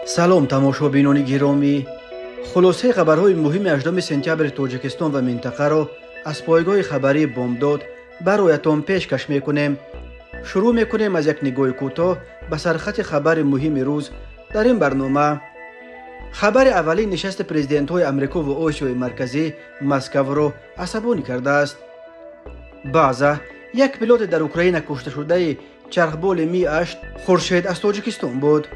سلام تماشابینان گرامی، خلاصه خبرهای مهم 8 سپتامبر تاجیکستان و منطقه را از پایگاه خبری بامداد برایتان پیشکش میکنیم. شروع میکنیم از یک نگاه کوتاه به سرخط خبر مهم روز. در این برنامه خبر اولی نشست پرزیدنت های امریکا و آسیای مرکزی مسکو را عصبانی کرده است. بعضا یک پیلوت در اوکراین کشته شده چرخبال می 8 خورشید از تاجیکستان بود.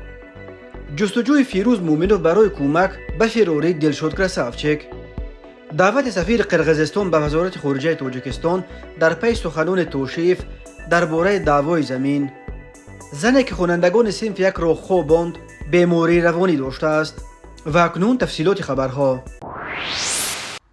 جستجوی فیروز مومنوف برای کمک به فراری دلشودکر سافچک. دعوت سفیر قرقیزستان به وزارت خارجه تاجیکستان در پی سخنان توشیف درباره دعوای زمین. زنی که خوانندگان صنف یک را خواباند بیماری روانی داشته است. و اکنون تفصیلات خبرها.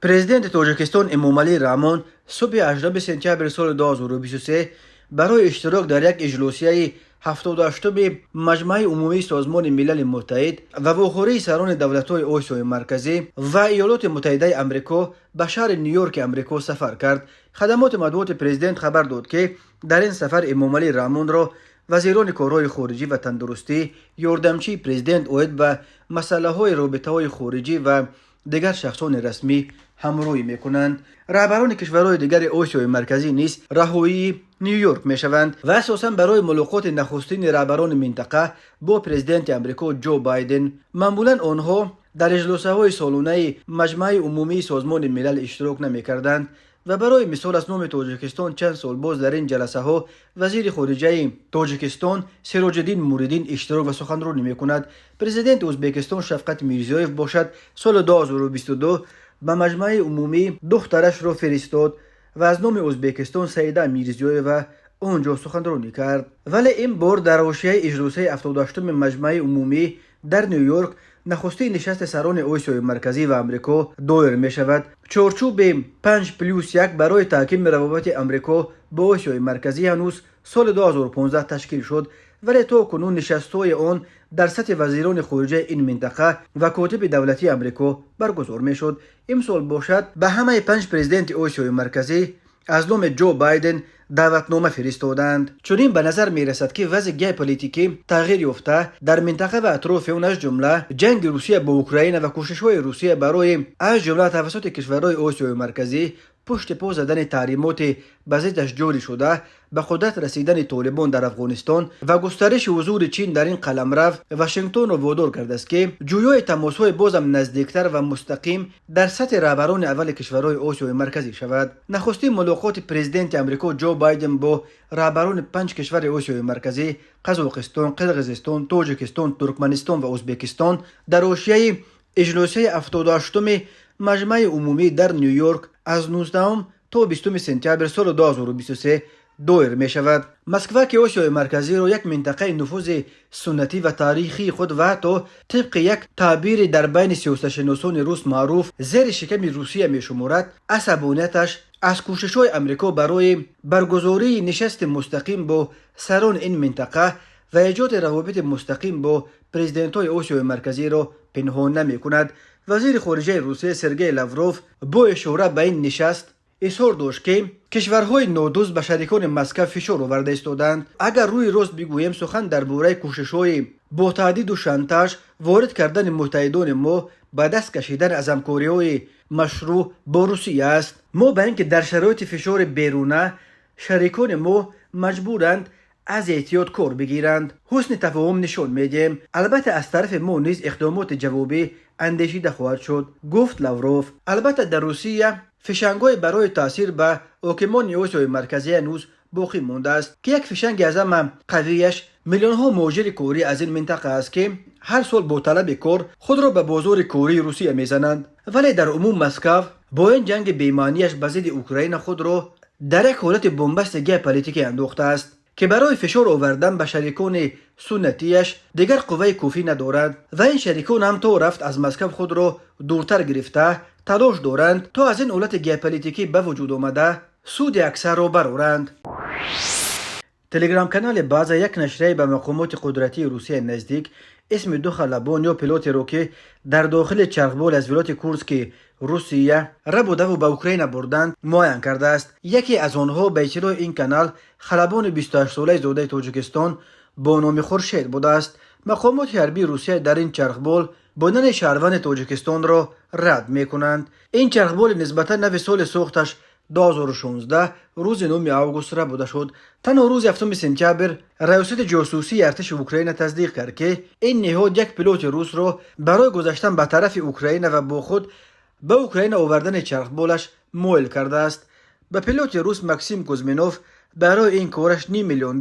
پرزیدنت تاجیکستان امامعلی رحمان صبح 18 سپتامبر سال 2023 برای اشتراک در یک اجلاسیه 78 مجمع عمومی سازمان ملل متحد و وخوری سران دولت‌های آسیای مرکزی و ایالات متحده آمریکا به شهر نیویورک آمریکا سفر کرد. خدمات مطبوعات پرزیدنت خبر داد که در این سفر امامعلی رحمان را وزیران کارهای خارجی و تندرستی، یاردمچی پرزیدنت اوید و مسائل رابطه‌های خارجی و دیگر شخصان رسمی همراهی میکنند. رهبران کشورهای دیگر آسیای مرکزی نیز رهایی نیویورک میشوند و اساساً برای ملاقات نخستین رهبران منطقه با پرزیدنت آمریکا جو بایدن. معمولاً آنها در اجلاس‌های سالانه مجمع عمومی سازمان ملل اشتراک نمیکردند و برای مثال از نام تاجیکستان چند سال باز در این جلسه ها وزیر خارجه تاجیکستان سراج الدین موردین اشتراک و سخنرانی میکند. پرزیدنت ازبکستان شفقت میرزیویف باشد سال 2022 به مجمع عمومی دخترش را فرستاد و از نام ازبکستان سیده میرزیویف آنجا سخنرانی کرد. ولی این بار در حاشیه اجلاس 78 مجمع عمومی در نیویورک نخستین نشست سران آسیای مرکزی و آمریکا دایر می شود. چارچوب 5+1 برای تحکیم روابط آمریکا با آسیای مرکزی هنوز سال 2015 تشکیل شد، ولی تا کنون نشست‌های آن در سطح وزیران خارجه این منطقه و کاتب دولتی آمریکا برگزار می شد. امسال باشد به همه 5 پرزیدنت آسیای مرکزی از نام جو بایدن دعوتنامه فرستادند. چنین به نظر می رسد که وضع پلیتیکی تغییر یافته در منطقه و اطراف اون، از جمله جنگ روسیه با اوکراین و کوشش‌های روسیه برای از جمله توسط کشورهای آسیای مرکزی پشت پا زدن تحریمات به ضدش جاری شده، به قدرت رسیدن طالبان در افغانستان و گسترش حضور چین در این قلمرو واشنگتن را وادار کرده است که جویای تماس‌های بازم نزدیکتر و مستقیم در سطح رهبران اول کشورهای آسیای مرکزی شود. نخستین ملاقات پرزیدنت آمریکا جو بایدن با رهبران 5 کشور آسیای مرکزی قزاقستان، قرقیزستان، تاجیکستان، ترکمنستان و ازبکستان در حاشیه اجلاس 78 مجمع عمومی در نیویورک از 19 تا 20 سپتامبر سال 2023 دایر می شود. مسکو که آسیای مرکزی را یک منطقه نفوذ سنتی و تاریخی خود و حتی طبق یک تعبیر در بین سیاستشناسان روس معروف زیر شکم روسیه می شمارد، عصبانیتش از کوشش‌های آمریکا برای برگزاری نشست مستقیم با سران این منطقه و ایجاد روابط مستقیم با پرزیدنت‌های آسیای مرکزی را پنهان نمی‌کند. وزیر خارجه روسیه سرگئی لاوروف با اشاره به این نشست اظهار داشت که کشورهای نادوست به شریکان مسکو فشار آورده ایستادند. اگر روی راست بگوییم سخن درباره کوشش‌های با تهدید و شانتاژ وارد کردن متحدان ما به دست کشیدن از همکاری‌های مشروع با روسیه است. ما به اینکه در شرایط فشار بیرونه شریکان ما مجبورند از احتیاط کار بگیرند حسن تفاهم نشان میدیم. البته از طرف ما نیز اقدامات جوابی اندیشیده خواهد شد، گفت لاوروف. البته در روسیه فشنگ‌های برای تاثیر به حاکمان آسیای مرکزی هنوز باقی مانده است که یک فشنگ اعظم قویش میلیون‌ها مهاجر کوری از این منطقه است که هر سال با طلب کار خود را به بازار کوری روسیه میزنند. ولی در عموم مسکو با این جنگ بی‌معنیش به ضد اوکراین خود را در یک حالت بنبست ژئوپلیتیکی انداخته است که برای فشار آوردن به شریکان سنتیش دیگر قوه کافی ندارد و این شریکان هم تا رفت از مسکو خود را دورتر گرفته تلاش دارند تا از این حالت ژئوپلیتیکی به وجود آمده سود اکثر را برآورند. تلگرام کانال باز یک نشریه به مقامات قدرتی روسیه نزدیک اسم 2 خلبان یا پیلوت را که در داخل چرخبال از ولایت کورسک روسیه را بوده و به اوکراین بردند معاین کرده است. یکی از آنها به اطلاع این کانال خلبان 28 ساله زاده تاجیکستان با نام خورشید بوده است. مقامات حربی روسیه در این چرخبال بودن شهروند تاجیکستان را رد می کنند. این چرخبال نسبتا نو سال سوختش 2016 روز 9 آگوست را بوده شد. تنها روز 7 سپتامبر ریاست جاسوسی ارتش اوکراین تصدیق کرد که این نهاد یک پیلوت روس را برای گذشتن به طرف اوکراین و با خود به اوکراین آوردن چرخبالش مایل کرده است. به پیلوت روس ماکسیم کوزمینوف برای این کارش $5 میلیون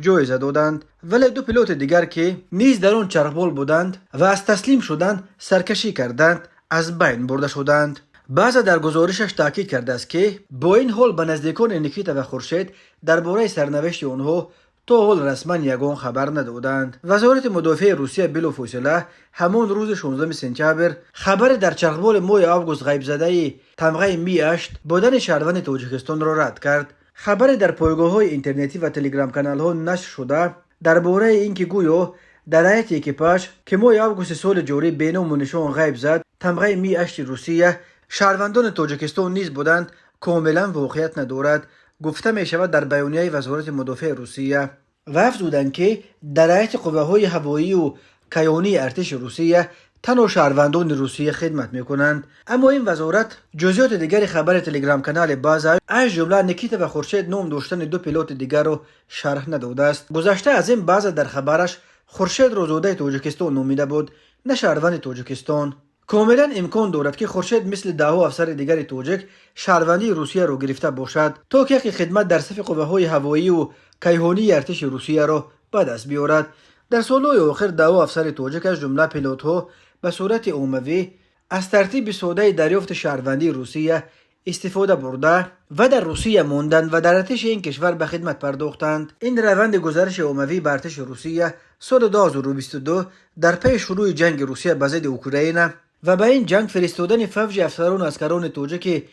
جایزه دادند، ولی دو پیلوت دیگر که نیز در آن چرخبال بودند و از تسلیم شدن سرکشی کردند از بین برده شدند. بعضا در گزارشش تاکید کرده است که با این حال به نزدیکان نیکیتا و خورشید درباره سرنوشت آنها تا حال رسما یگان خبر ندادند. وزارت مدافع روسیه بلافاصله همان روز 16 سپتامبر خبر در چرخبال ماه آگوست غیب زده تمغه می 8 بودن شهروند تاجیکستان را رد کرد. خبر در پایگاه‌های اینترنتی و تلگرام کانال‌ها نشر شده درباره اینکه گویا در هیئت اکیپاژ که ماه آگوست سال جاری بینام و نشان غیب زد تمغه می 8 روسیه شهروندان تاجیکستان نیز بودند کاملا واقعیت ندارد، گفته می شود در بیانیه وزارت مدافع روسیه. و افزودند که در هیئت قوه‌های هوایی و کیانی ارتش روسیه تنها شهروندان روسیه خدمت می کنند. اما این وزارت جزئیات دیگر خبر تلگرام کانال بازا از جمله نیکیتا و خورشید نام داشتن دو پیلوت دیگر را شرح نداده است. گذشته از این بازا در خبرش خورشید را زاده تاجیکستان نامیده بود، نه شهروند تاجیکستان. کاملا امکان دارد که خورشید مثل 10 افسر دیگر تاجیک شهروندی روسیه را گرفته باشد تا که خدمت در صف قوه‌های هوایی و کیهانی ارتش روسیه را به دست بیاورد. در سالهای آخر 10 افسر تاجیک از جمله پیلوت‌ها به صورت عمومی از ترتیب ساده دریافت شهروندی روسیه استفاده برده و در روسیه ماندند و در ارتش این کشور به خدمت پرداختند. این روند گزارش عمومی به ارتش روسیه سال 2022 در پی شروع جنگ روسیه به ضد اوکراین و به این جنگ فرستادن فوج افسران و عسکران تاجیک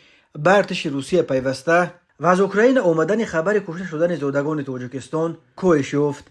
به ارتش روسیه پیوسته و از اوکراین آمدن خبر کشته شدن زادگان تاجیکستان کاهش یافت.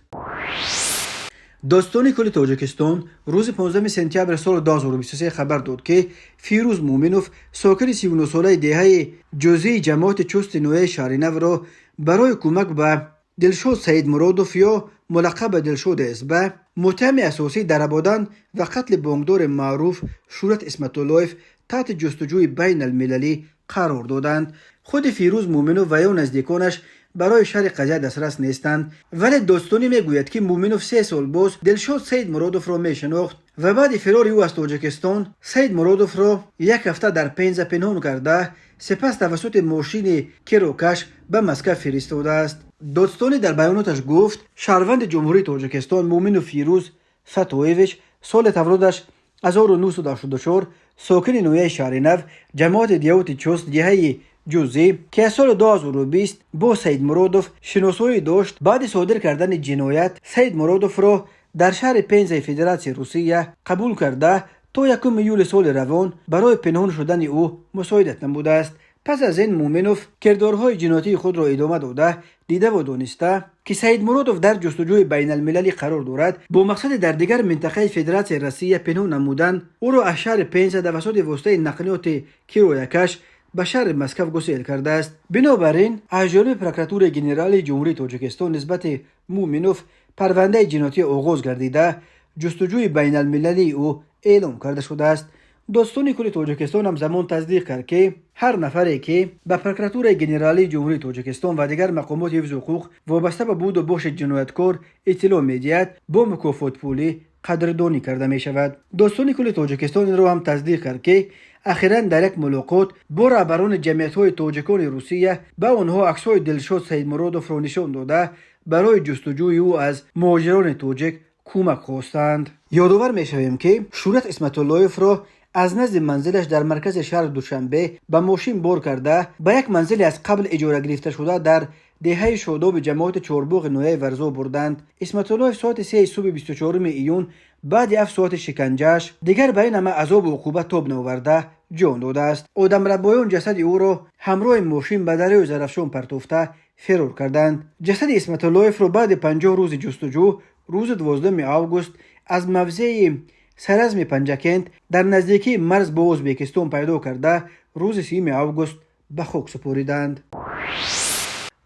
داستان کل تاجیکستان روز 15 سپتامبر سال 2023 خبر داد که فیروز مومنوف ساکن 39 ساله دهه جزئی جماعت چست نوع شهرنو را برای کمک به دلشاد سید مرادوف یا ملقب دلشاد اسبه متهم اساسی درآمدن و قتل بانکدار معروف شورت اسمتالایف تحت جستجوی بین المللی قرار دادند. خود فیروز مومنوف و یا نزدیکانش برای شرح قضیه دسترس نیستند، ولی داستانی میگوید که مومنوف 3 سال باز دلشاد سید مرادوف را میشناخت و بعد فرار او از تاجیکستان سید مرادوف را یک هفته در پنزه پنهان کرده سپس توسط ماشین کیروکش به مسکو فرستاده است. داستانی در بیاناتش گفت شهروند جمهوری تاجیکستان مومنوف فیروز فتویویچ سال تولدش 1984 ساکن نویه شهرنو جماعت دیوت چست دهه جزئی که از سال 2020 با سید مرادوف شناسایی داشت. بعد صادر کردن جنایت سید مرادوف را در شهر پنزه فدراسیون روسیه قبول کرده تا 1 یولی سال روان برای پنهان شدن او مساعدت نموده است. پس از این مومنوف کردارهای جنایتی خود را ادامه داده دیده و دانسته که سید مرادوف در جستجوی بین المللی قرار دارد با مقصد در دیگر منطقه فدراسیون روسیه پنهان نمودن او را از شهر پنزه توسط واسطه نقلیات کیرویکش به شهر مسکو گسیل کرده است. بنابراین از جانب پروکراتور ژنرال جمهوری تاجیکستان نسبت مومنوف پرونده جنایتی آغاز گردیده جستجوی بین المللی او اعلام کرده شده است. داستان کل تاجیکستان هم زمان تصدیق کرد که هر نفری که به پروکراتور ژنرال جمهوری تاجیکستان و دیگر مقامات حفظ حقوق وابسته به بود و باش جنایتکار اطلاع می‌دهد با مکافات پولی قدردانی کرده می شود. داستان کل تاجیکستان را هم تصدیق کرد که اخیراً در یک ملاقات با رهبران جمعیت‌های تاجیکان روسیه به آنها عکس‌های دلشاد سید مرادوف را نشان داده برای جستجوی او از مهاجران تاجیک کمک خواستند. یادآور می‌شویم که شورت اسمتالایف را از نزد منزلش در مرکز شهر دوشنبه به ماشین بار کرده به یک منزلی از قبل اجاره گرفته شده در دهه شاداب جماعت چهارباغ نویه ورزا بردند. اسمتالایف ساعت 3 صبح 24 ایون بعد 7 ساعت شکنجهش دیگر به این همه عذاب و عقوبت تاب نآورده جان داده است. آدمربایان جسد او را همراه ماشین به دریای زرافشان پرتافته فرار کردند. جسد اسمتالایف را بعد 50 روز جستجو روز 12 آگوست از موضع سرزم پنجکند در نزدیکی مرز با ازبکستان پیدا کرده روز 3 آگوست به خاک سپاریدند.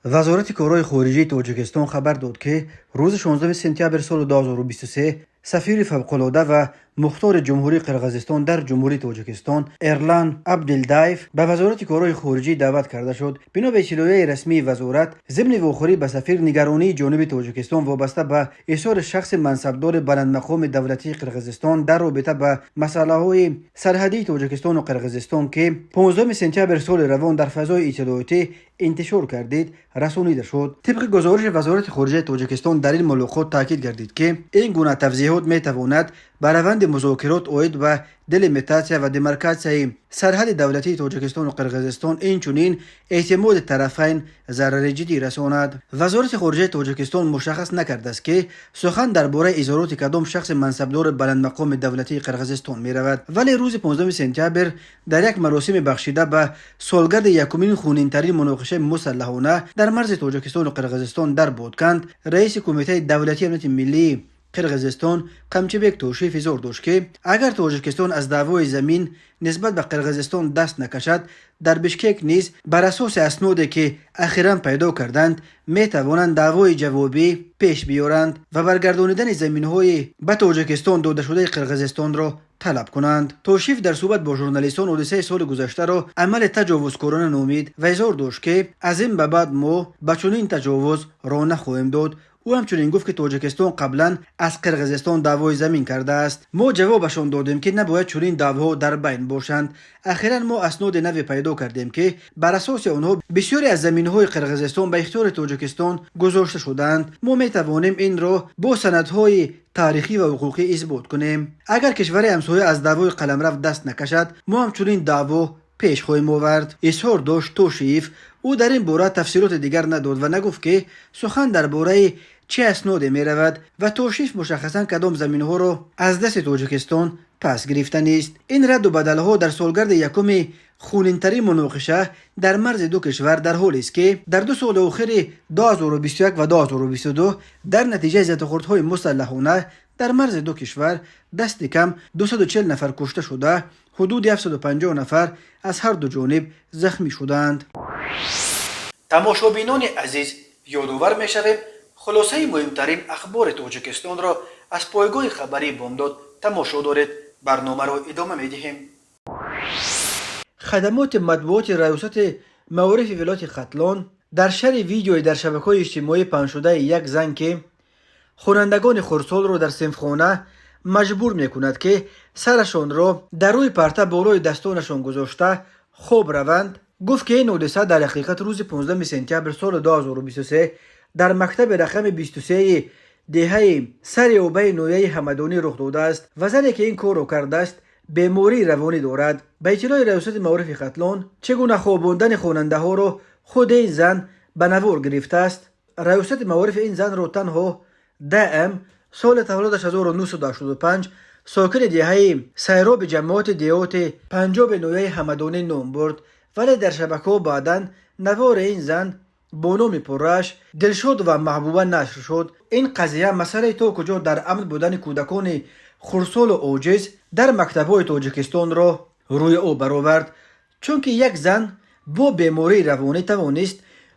وزارت کارهای خارجه تاجیکستان خبر داد که روز 16 سپتامبر سال 2023 سفیر فوق‌العاده و مختار جمهوری قرقیزستان در جمهوری تاجیکستان ارلان عبدالدایف به وزارت کارهای خارجی دعوت کرده شد. بنا به اطلاعیه رسمی وزارت، ضمن واخوری به سفیر نگرانی جانب تاجیکستان وابسته به احضار شخص منصبدار بلندمقام دولتی قرقیزستان در رابطه به مسائل سرحدی تاجیکستان و قرقیزستان که 15 سپتامبر سال روان در فضای اطلاعاتی انتشار کردید رسانیده شد. طبق گزارش وزارت خارجه تاجیکستان در این ملاقات تاکید گردید که این گونه توضیحات میتواند به روند مذاکرات اوید و دلیمیتاسیا و دیمارکاسیای سرحد دولتی تاجیکستان و قرقیزستان اینچنین اعتماد طرفین ضرر جدی رساند. وزارت خارجه تاجیکستان مشخص نکرده است که سخن درباره اظهارات کدام شخص منصبدار بلندمقام دولتی قرقیزستان می رود، ولی روز 15 سپتامبر در یک مراسم بخشیده به سالگرد یکمین خونین‌ترین مناقشه مسلحانه در مرز تاجیکستان و قرقیزستان در بادکند، رئیس کمیته دولتی امنیت ملی قرقیزستان قمچبک توشیف اظهار داشت که اگر تاجیکستان از دعوای زمین نسبت به قرقیزستان دست نکشد، در بشکک نیز بر اساس اسنادی که اخیراً پیدا کردند می توانند دعوای جوابی پیش بیارند و برگردانیدن زمین‌های به تاجیکستان داده شده قرقیزستان را طلب کنند. توشیف در صحبت با ژورنالیستان حادثه سال گذشته را عمل تجاوزکارانه نامید و اظهار داشت که از این به بعد ما به چنین تجاوز را نخواهیم داد. او همچنین گفت که تاجیکستان قبلا از قرقیزستان دعوای زمین کرده است. ما جوابشان دادیم که نباید چنین دعواها در بین باشند. اخیراً ما اسناد نوی پیدا کردیم که بر اساس آنها بسیاری از زمین‌های قرقیزستان به اختیار تاجیکستان گذاشته شدند. ما می توانیم این را با سندهای تاریخی و حقوقی اثبات کنیم. اگر کشور همسایه از دعوای قلمرو دست نکشد، ما همچنین دعوا پیش خواهیم آورد. اظهار داشت توشیف. او در این باره تفصیلات دیگر نداد و نگفت که سخن درباره چه اسنادی می رود و توشیف مشخصاً کدام زمین‌ها را از دست تاجیکستان پس گرفته نیست. این رد و بدل‌ها در سالگرد یکم خونین‌ترین مناقشه در مرز دو کشور در حالی است که در 2 سال اخیر 2021 و 2022 در نتیجه ضدخوردهای مسلحانه در مرز دو کشور دست کم 240 نفر کشته شده، حدود 750 نفر از هر دو جانب زخمی شدند. تماشابینان عزیز، یادآور می‌شویم خلاصه مهمترین اخبار تاجیکستان را از پایگاه خبری بامداد تماشا دارید. برنامه را ادامه می‌دهیم. خدمات مطبوعات ریاست معارف ولایت ختلان در شر ویدیوی در شبکه‌های اجتماعی پخش شده یک زن که خوانندگان خردسال را در صنفخانه مجبور می‌کند که سرشان را در روی پرده بالای دستانشان گذاشته خواب روند، گفت که این حادثه در حقیقت روز 15 سپتامبر سال 2023 در مکتب رقم 23 دهه سر اوبه نویه حمدانی رخ داده است و زنی که این کار را کرده است بیماری روانی دارد. به اطلاع ریاست معارف ختلان چگونه خواباندن خواننده ها را خود این زن به نوار گرفته است. ریاست معارف این زن را تنها دائم سال تولدش 1985 ساکن دهه سیراب جماعت دیات پنجاب نویه حمدانی نام برد، ولی در شبکه‌ها بعداً نوار این زن با نام پرش دلشاد و محبوبه نشر شد. این قضیه مسئله تا کجا در امن بودن کودکان خردسال و عاجز در مکتب‌های تاجیکستان را روی او برآورد، چون که یک زن با بیماری روانی توانست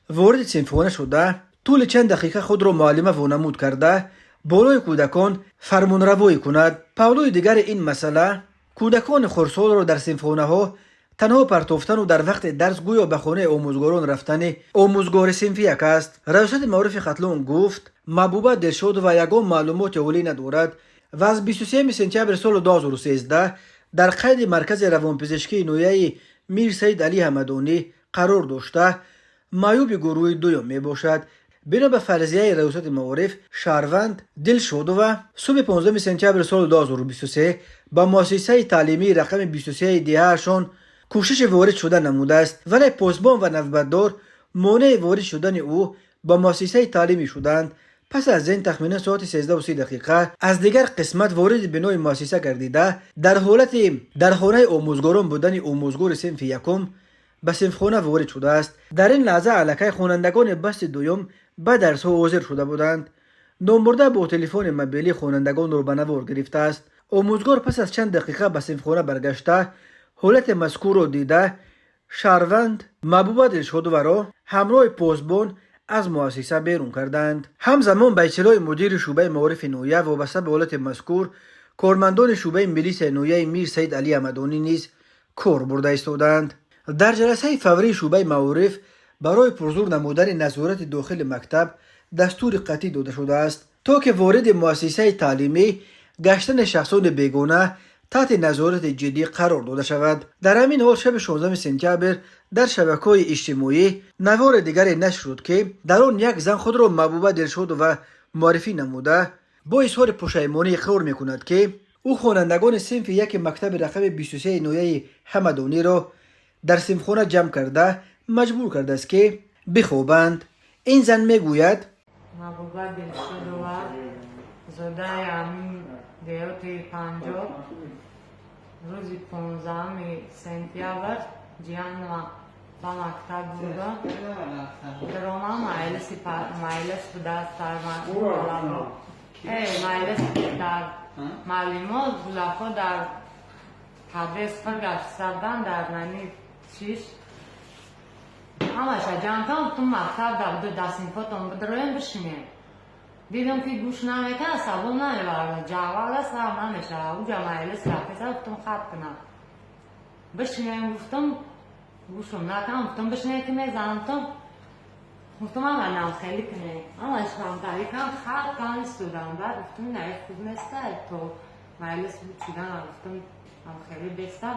وارد صنفخانه شده طول چند دقیقه خود را معلمه وانمود کرده بالای کودکان فرمانروایی کند. پهلوی دیگر این مسئله کودکان خردسال را در صنفخانه ها تنها پرتافتن و در وقت درس گویا به خانه آموزگاران رفتن آموزگار صنفی یک است. ریاست معارف ختلان گفت محبوبه دلشاد و یگان معلومات اولی ندارد و از 23 سپتامبر سال 2013 در قید مرکز روانپزشکی نویه میر سید علی حمدانی قرار داشته معیوب گروه دوم می باشد. بنا به فرضیه ریاست معارف، شهروند دلشاد و صبح 15 سپتامبر سال 2023 با مؤسسه تعلیمی رقم 23 دهه‌شان کوشش وارد شدن نموده است، ولی پاسبان و نوبتدار مانع وارد شدن او با مؤسسه تعلیمی شدند. پس از این تخمینا ساعت 13:30 از دیگر قسمت وارد بنای مؤسسه گردیده در حالت در خانه آموزگاران بودن آموزگار صنف یکم به صنفخانه وارد شده است. در این لحظه علکه خوانندگان بست دوم به درس ها حاضر شده بودند. نامبرده با تلفن موبیلی خوانندگان را به نوار گرفته است. آموزگار پس از چند دقیقه به صنفخانه برگشته حالت مذکور را دیده شهروند محبوبه دلشاد را همراه پاسبان از مؤسسه بیرون کردند. همزمان به اطلاع مدیر شعبه معارف نویه وابسته به حالت مذکور، کارمندان شعبه ملیس نویه میر سید علی احمدانی نیز کار برده ایستادند. در جلسه فوری شعبه معارف برای پرزور نمودن نظارت داخل مکتب دستور قطعی داده شده است تا که وارد مؤسسه تعلیمی گشتن شخصان بیگانه تحت نظارت جدی قرار داده شود. در همین حال شب 16 سپتامبر در شبکه‌های اجتماعی نوار دیگری نشر شد که در آن یک زن خود را محبوبه دلشاد و معرفی نموده با اظهار پشیمانی اقرار میکند که او خوانندگان صنف یک مکتب رقم 23 نویه حمدانی را در صنفخانه جمع کرده مجبور کرده است که بخوابند. این زن میگوید محبوبه دلشاد و زاده امین دیوت پنجاب روز 15 سپتامبر جیان و مکتب بوده. درما مجلس بوده در مجلس در معلومات بلافا در تدریس فرگشت سردن در ننی چیش همه جان کام تو مکتب در دو دستینفاتون بدرویم بشینه. دیدم که گوش نمیکنه سبون نمیبرده جوال است نمیشه او جا مجلس رفته گفتم خط کنم بشینه. گفتم گوشم نکنم گفتم بشینه که میزنم گفتم اما نم خیلی کنه اما اشکام تاریکم خط کنم استودم بعد گفتم نه خوب نیسته تو مجلس بود چیدن گفتم هم خیلی بیستم.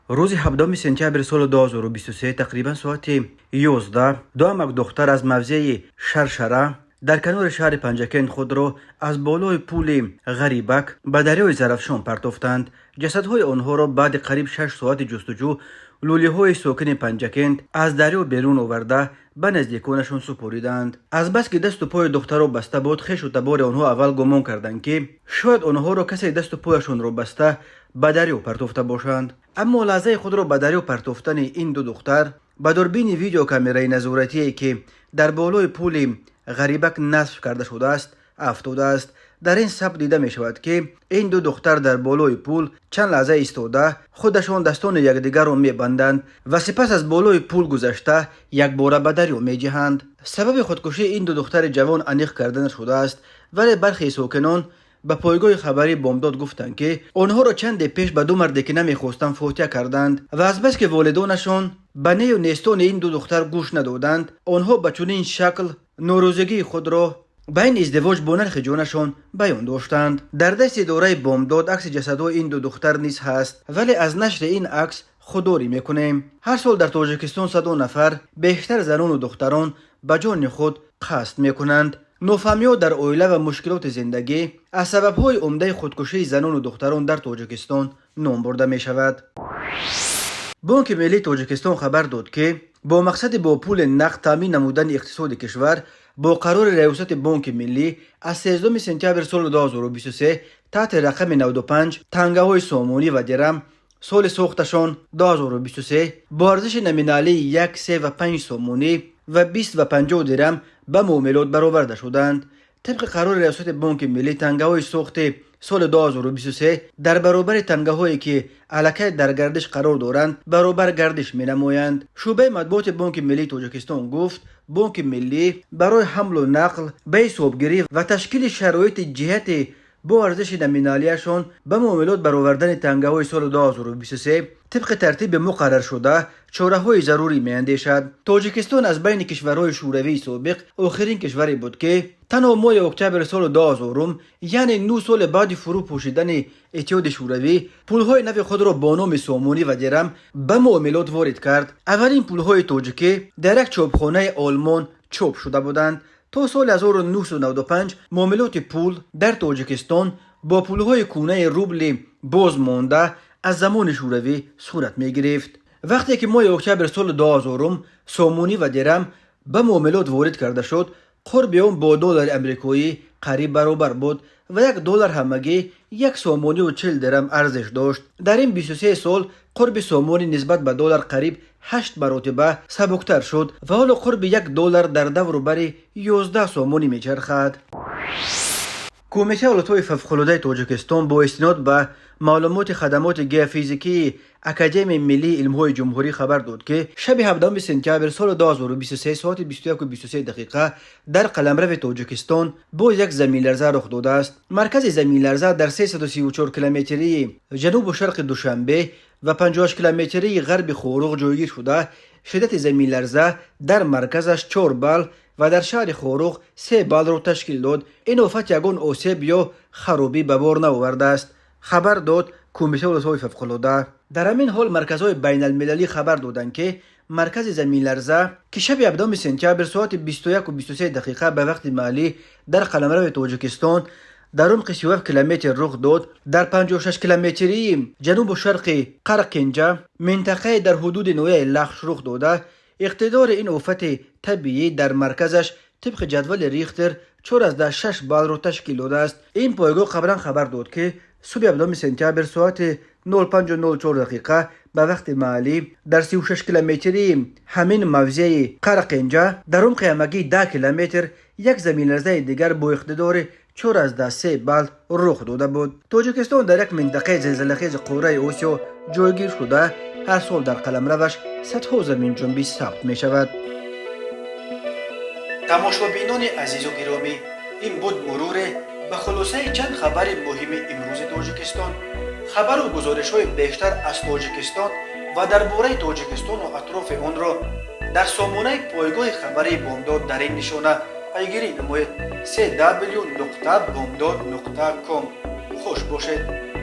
روز 17 سپتامبر سال 2023 تقریبا ساعت 11 دو همک دختر از موضع شرشره در کنار شهر پنجکند خود را از بالای پول غریبک به دریای زرافشان پرتافتند. جسدهای آنها را بعد قریب 6 ساعت جستجو لولیهای ساکن پنجکند از دریا بیرون آورده به نزدیکانشان سپاریدند. از بس که دست و پای دخترها بسته بود خویش و تبار آنها اول گمان کردند که شاید آنها را کسی دست و پایشان را بسته به دریا پرتافته باشند. اما لحظه خود را به دریا پرتافتن این دو دختر به دوربین ویدیو کامرای نظارتی که در بالای پول غریبک نصب کرده شده است افتاده است. در این ثبت دیده می شود که این دو دختر در بالای پول چند لحظه ایستاده خودشان دستان یکدیگر را می بندند و سپس از بالای پول گذشته یک باره به دریا می جهند. سبب خودکشی این دو دختر جوان انیق کردن شده است، ولی برخی ساکنان به پایگاه خبری بامداد گفتند که آنها را چند پیش به دو مرد که نمیخواستند فوتیه کردند و از بس که والدانشان به نی و نیستان این دو دختر گوش ندادند آنها به چنین شکل ناروزگی خود را به این ازدواج با نرخ جانشان بیان داشتند. در دست اداره بامداد عکس جسدهای این دو دختر نیز هست، ولی از نشر این عکس خودداری میکنیم. هر سال در تاجیکستان 100 نفر بیشتر زنان و دختران به جان خود قصد میکنند. نافهمی‌ها در عائله و مشکلات زندگی از سبب‌های عمده خودکشی زنان و دختران در تاجیکستان نام برده می شود. بانک ملی تاجیکستان خبر داد که با مقصد با پول نقد تامین نمودن اقتصاد کشور با قرار ریاست بانک ملی از 13 سپتامبر سال 2023 تحت رقم 95 تنگه‌های سامانی و درم سال ساختشان 2023 با ارزش نمینالی 1.35 سامانی و 20.50 درم به معاملات برآورده شدند. طبق قرار ریاست بانک ملی تنگه‌های ساخت سال 2023 در برابر تنگه‌هایی که الکی در گردش قرار دارند برابر گردش می‌نمایند. شعبه مطبوعات بانک ملی تاجیکستان گفت بانک ملی برای حمل و نقل به حسابگیری و تشکیل شرایط جهت با ارزش نمینالیشان به معاملات برآوردن تنگه‌های سال 2023 طبق ترتیب مقرر شده چاره‌های ضروری می‌اندیشد. تاجیکستان از بین کشورهای شوروی سابق آخرین کشوری بود که تنها ماه اکتبر سال 2000 یعنی 9 سال بعد فرو پوشیدن اتحاد شوروی پولهای نو خود را با نام سامانی و درم به معاملات وارد کرد. اولین پولهای تاجیکی در یک چاپخانه آلمان چاپ شده بودند. تا سال 1995 معاملات پول در تاجیکستان با پولهای کونه روبل باز مانده از زمان شوروی صورت می گرفت. وقتی که ماه اکتبر سال 2000 سامانی و درم به معاملات وارد کرده شد قرب اون با دلار امریکایی قریب برابر بود و یک دلار همگی یک سامانی و 40 درم ارزش داشت. در این 23 سال قرب سامانی نسبت به دلار قریب 8 مرتبه سبکتر شد و حالا قرب یک دلار در دور بر 11 سامانی میچرخد. کمیته حالتهای فوق‌العاده تاجیکستان با استناد به معلومات خدمات گیوفیزیکی اکادمی ملی علم‌های جمهوری خبر داد که شب 17 سپتامبر سال 2023 ساعت 21 و 23 دقیقه در قلمرو تاجیکستان با یک زمین لرزه رخ داده است. مرکز زمین لرزه در 334 کیلومتری جنوب و شرق دوشنبه و 58 کیلومتری غرب خوروغ جایگیر شده. شدت زمین لرزه در مرکزش 4 بال و در شهر خوروغ 3 بال را تشکیل داد. این آفت یگان آسیب یا خرابی به بار نآورده است، خبر داد کمیته ولایت‌های فوق‌العاده. در همین حال مرکزهای بین المللی خبر دادند که مرکز زمین لرزه که شب 17 سپتامبر ساعت 21 و 23 دقیقه به وقت محلی در قلمرو تاجیکستان در عمق 37 کیلومتر رخ داد. در 56 کیلومتری جنوب و شرق قرقینجا منطقه در حدود نوع لخش رخ داده. اقتدار این آفت طبیعی در مرکزش طبق جدول ریختر 4.6 بال را تشکیل داده است. این پایگاه قبلا خبر داد که صبح 17 سپتامبر ساعت 05:04 دقیقه به وقت محلی در 36 کیلومتری همین موضع قرقینجا در عمق همگی 10 کیلومتر یک زمین لرزه دیگر با اقتدار 4.3 بال رخ داده بود. تاجیکستان در یک منطقه زلزله‌خیز قاره آسیا جایگیر شده. هر سال در قلمروش صدها زمین جنبی ثبت می شود. تماشابینان عزیز و گرامی، این بود مرور به خلاصه چند خبر مهم امروز تاجیکستان. خبر و گزارش های بیشتر از تاجیکستان و درباره تاجیکستان و اطراف آن را در سامانه پایگاه خبری بامداد در این نشانه پیگیری نمایید: www.bomdad.com. خوش باشید.